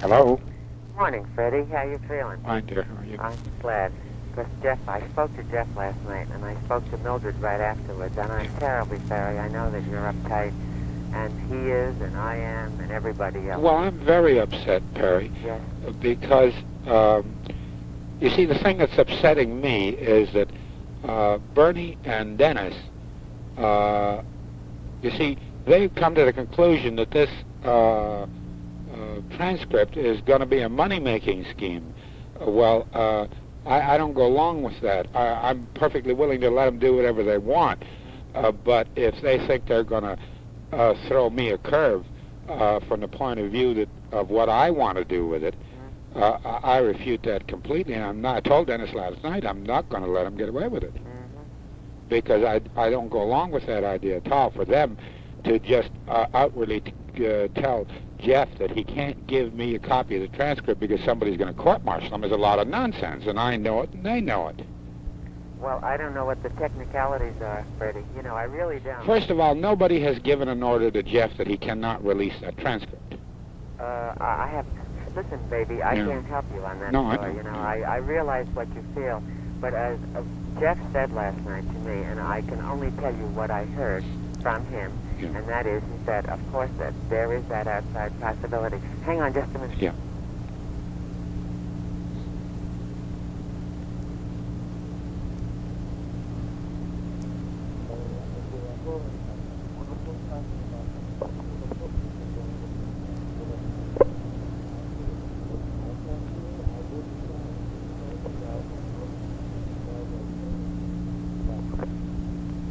Hello? Morning, Freddy. How you feeling? Fine, dear. How are you? I'm glad. Because I spoke to Jeff last night, and I spoke to Mildred right afterwards, and I'm terribly sorry. I know that you're uptight, and he is, and I am, and everybody else. Well, I'm very upset, Perry. Yes. Because, you see, the thing that's upsetting me is that Bernie and Dennis, you see, they've come to the conclusion that this transcript is going to be a money-making scheme. I don't go along with that. I'm perfectly willing to let them do whatever they want. But if they think they're going to throw me a curve from the point of view of what I want to do with it, I refute that completely. And I told Dennis last night I'm not going to let them get away with it. Because I don't go along with that idea at all. For them to just outwardly tell Jeff that he can't give me a copy of the transcript because somebody's going to court-martial him is a lot of nonsense, and I know it, and they know it. Well, I don't know what the technicalities are, Freddie. You know, I really don't. First of all, nobody has given an order to Jeff that he cannot release that transcript. I have... Listen, baby, I can't help you on that score. You know, I realize what you feel, but as Jeff said last night to me, and I can only tell you what I heard from him, and that is, he said, of course, that there is that outside possibility. Hang on just a minute. Yeah.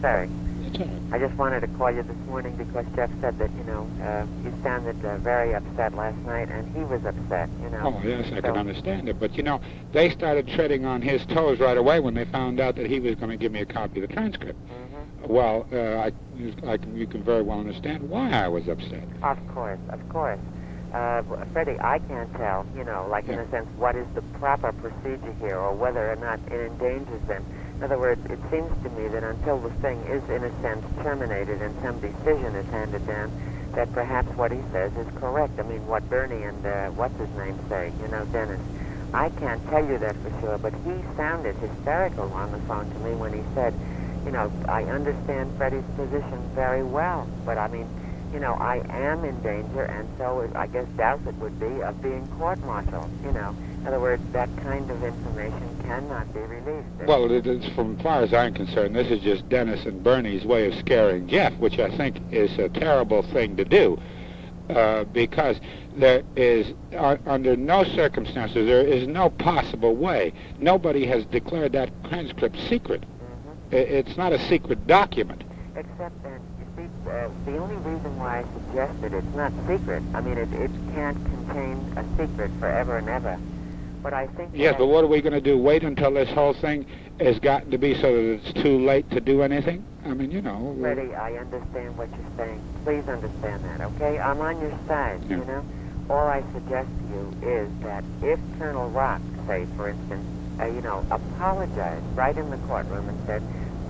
Sorry. I just wanted to call you this morning because Jeff said that, you know, you sounded very upset last night, and he was upset, you know. Oh, yes, I can understand it. But, you know, they started treading on his toes right away when they found out that he was going to give me a copy of the transcript. Well, you can very well understand why I was upset. Of course, of course. Freddie, I can't tell, you know, like in a sense, what is the proper procedure here or whether or not it endangers them. In other words, it seems to me that until the thing is, in a sense, terminated and some decision is handed down, that perhaps what he says is correct. I mean, what Bernie and what's-his-name say, you know, Dennis. I can't tell you that for sure, but he sounded hysterical on the phone to me when he said, you know, I understand Freddie's position very well, but I mean, you know, I am in danger, and so I guess Dowsett would be of being court-martialed, you know. In other words, that kind of information cannot be released. Well, from far as I'm concerned, this is just Dennis and Bernie's way of scaring Jeff, which I think is a terrible thing to do, because there is, under no circumstances, there is no possible way. Nobody has declared that transcript secret. It's not a secret document. Except that, you see, the only reason why I suggested it's not secret, I mean, it can't contain a secret forever and ever. But I think... Yes, but what are we going to do? Wait until this whole thing has gotten to be so that it's too late to do anything? I mean, you know... Freddie, I understand what you're saying. Please understand that, okay? I'm on your side, you know? All I suggest to you is that if Colonel Rock, say, for instance, you know, apologized right in the courtroom and said,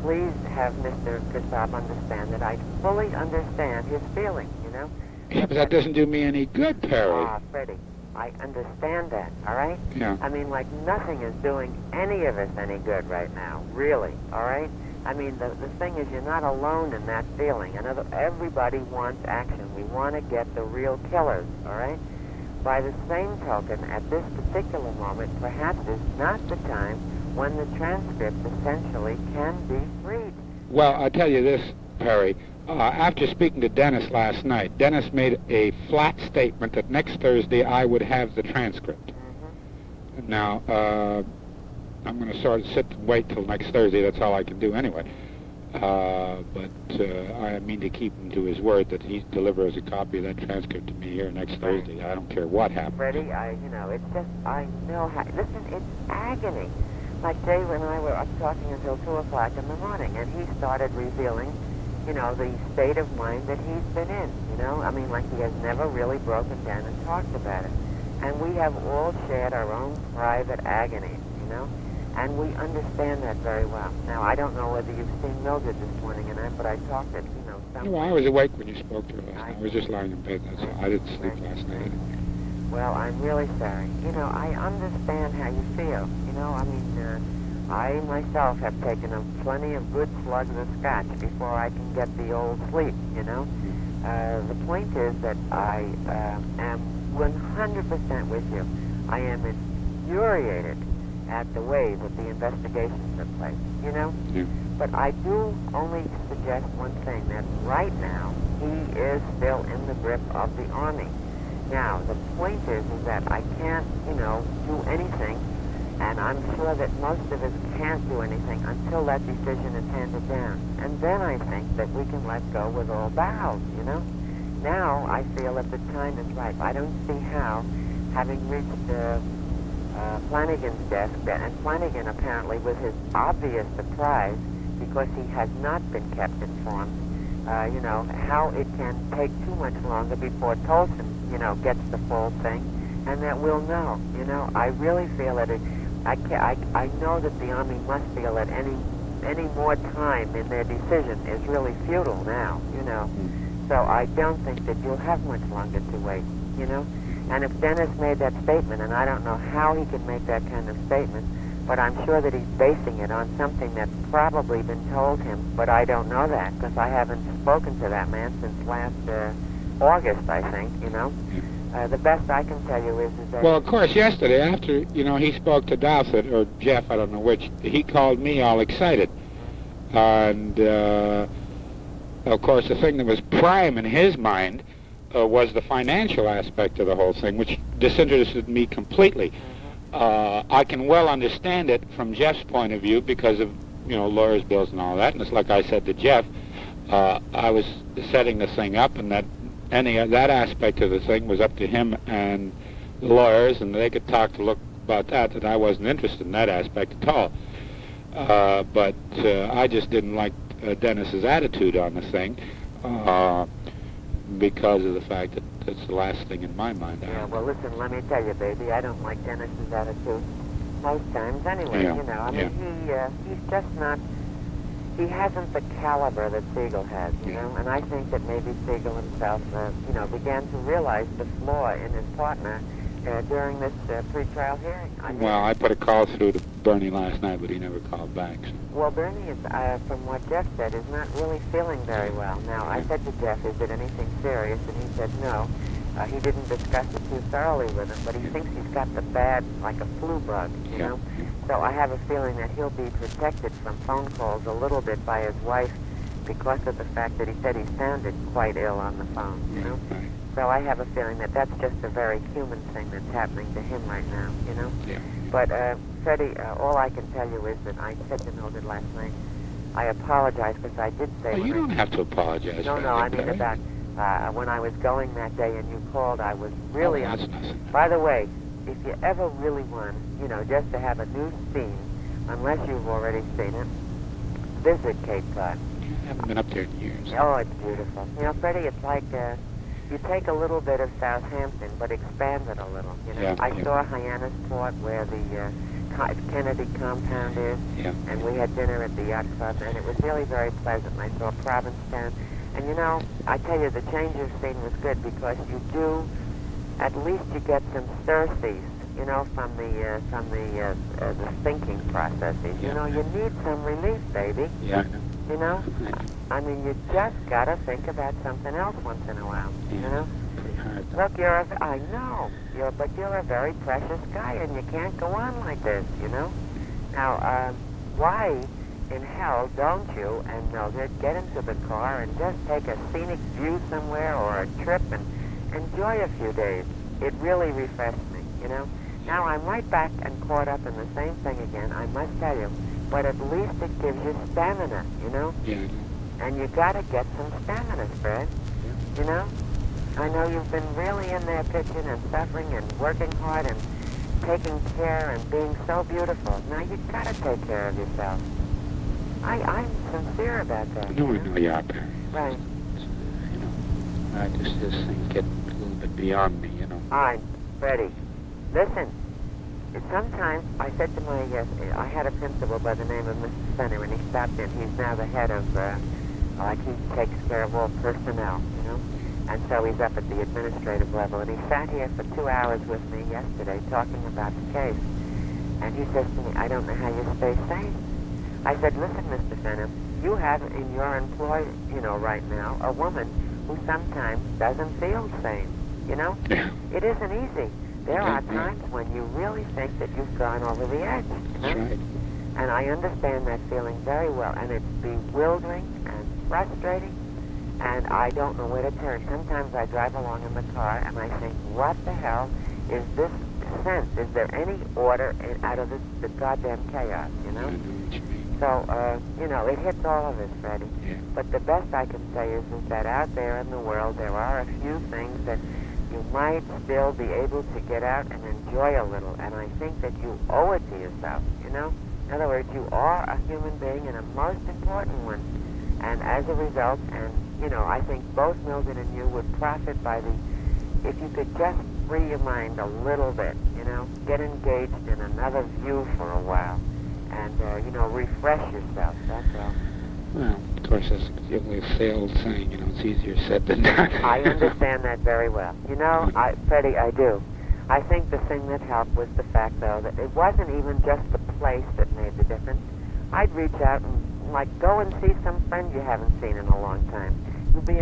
please have Mr. Kasab understand that I fully understand his feelings, you know? Yeah, but that doesn't do me any good, Perry. Freddie, I understand that, all right? Yeah. I mean, like, nothing is doing any of us any good right now, really, all right? I mean, the thing is, you're not alone in that feeling. Everybody wants action. We want to get the real killers, all right? By the same token, at this particular moment, perhaps is not the time when the transcript essentially can be freed. Well, I'll tell you this, Perry. After speaking to Dennis last night, Dennis made a flat statement that next Thursday I would have the transcript. Now, I'm going to sort of sit and wait till next Thursday. That's all I can do anyway. But I mean to keep him to his word that he delivers a copy of that transcript to me here next Thursday. I don't care what happens. Freddie, you know, it's just, I know how, listen, it's agony. Like Dave and I were up talking until 2 o'clock in the morning, and he started revealing, you know, the state of mind that he's been in, you know? I mean, like he has never really broken down and talked about it. And we have all shared our own private agonies, you know? And we understand that very well. Now, I don't know whether you've seen Mildred this morning or not, but I talked at, you know, some... Well, I was awake when you spoke to her last night. I was just lying in bed, that's all. I didn't sleep last night. Well, I'm really sorry. You know, I understand how you feel. You know, I mean, I myself have taken plenty of good slugs of scotch before I can get the old sleep, you know. The point is that I am 100% with you. I am infuriated at the way that the investigation took place, you know. Yeah. But I do only suggest one thing, that right now he is still in the grip of the Army. Now, the point is that I can't, you know, do anything, and I'm sure that most of us can't do anything until that decision is handed down. And then I think that we can let go with all bows, you know? Now I feel that the time is ripe. I don't see how, having reached Flanagan's desk, and Flanagan apparently with his obvious surprise, because he has not been kept informed, you know, how it can take too much longer before Tolson, you know, gets the full thing, and that we'll know, you know. I really feel that I know that the Army must feel that any more time in their decision is really futile now, you know. So I don't think that you'll have much longer to wait, you know. And if Dennis made that statement, and I don't know how he can make that kind of statement, but I'm sure that he's basing it on something that's probably been told him, but I don't know that, because I haven't spoken to that man since last August, I think, you know. The best I can tell you is that... Well, of course, yesterday, after, you know, he spoke to Dowsett, or Jeff, I don't know which, he called me all excited. And, of course, the thing that was prime in his mind was the financial aspect of the whole thing, which disinterested me completely. I can well understand it from Jeff's point of view because of, you know, lawyers' bills and all that. And it's like I said to Jeff, I was setting the thing up, and that that aspect of the thing was up to him and the lawyers, and they could talk to look about that I wasn't interested in that aspect at all. But I just didn't like Dennis's attitude on the thing because of the fact that it's the last thing in my mind. Yeah, well, listen, let me tell you, baby, I don't like Dennis's attitude most times anyway, you know. I mean, he's just not... He hasn't the caliber that Siegel has, you know, and I think that maybe Siegel himself, you know, began to realize the flaw in his partner during this pre-trial hearing. Well, I put a call through to Bernie last night, but he never called back. So. Well, Bernie, is, from what Jeff said, is not really feeling very well. Now, I said to Jeff, is it anything serious? And he said no. He didn't discuss it too thoroughly with him, but he thinks he's got the bad, like a flu bug, you know? So I have a feeling that he'll be protected from phone calls a little bit by his wife because of the fact that he said he sounded quite ill on the phone, you know? So I have a feeling that that's just a very human thing that's happening to him right now, you know? But, Freddy, all I can tell you is that I said to Mildred last night, I apologize because I did say... Well, you don't have to apologize. No, I mean about... when I was going that day and you called, I was really... that's nothing. By the way, if you ever really want, you know, just to have a new scene, unless you've already seen it, visit Cape Cod. I haven't been up there in years. Oh, it's beautiful. You know, Freddie, it's like you take a little bit of Southampton, but expand it a little, you know. I saw Hyannisport, where the Kennedy compound is, and we had dinner at the yacht club, and it was really very pleasant. I saw Provincetown. And, you know, I tell you, the change of scene was good because you do, at least you get some surcease, you know, from the thinking processes. You know, you need some relief, baby. Yeah. You know? I mean, you just got to think about something else once in a while, you know? Pretty hard. Look, I know, but you're a very precious guy, and you can't go on like this, you know? Now, why... in hell, don't you and Mildred get into the car and just take a scenic view somewhere or a trip and enjoy a few days? It really refreshed me, you know? Now, I'm right back and caught up in the same thing again, I must tell you. But at least it gives you stamina, you know? Yeah. And you got to get some stamina, Fred. You know? I know you've been really in there pitching and suffering and working hard and taking care and being so beautiful. Now, you got to take care of yourself. I'm sincere about that. No, I know you are, Barry. Right. You know, this thing get a little bit beyond me, you know. Freddy, listen. Sometimes I said to my, I had a principal by the name of Mr. Fenner, and he stopped in. He's now the head of, he takes care of all personnel, you know. And so he's up at the administrative level, and he sat here for 2 hours with me yesterday talking about the case. And he says to me, I don't know how you stay sane. I said, listen, Mr. Fenham, you have in your employ, right now, a woman who sometimes doesn't feel sane, Yeah. It isn't easy. There Yeah, are times when you really think that you've gone over the edge, That's right. And I understand that feeling very well, and it's bewildering and frustrating, and I don't know where to turn. Sometimes I drive along in the car, and I think, what the hell is this sense? Is there any order out of this goddamn chaos, I know what you mean. So, it hits all of us, Freddy. Yeah. But the best I can say is that out there in the world, there are a few things that you might still be able to get out and enjoy a little, and I think that you owe it to yourself, In other words, you are a human being and a most important one. And as a result, I think both Mildred and you would profit by if you could just free your mind a little bit, get engaged in another view for a while, and, refresh yourself, that's all. Well, of course, that's the old saying, it's easier said than done. I understand that very well. Freddie, I do. I think the thing that helped was the fact, though, that it wasn't even just the place that made the difference. I'd reach out and, go and see some friend you haven't seen in a long time. You'll be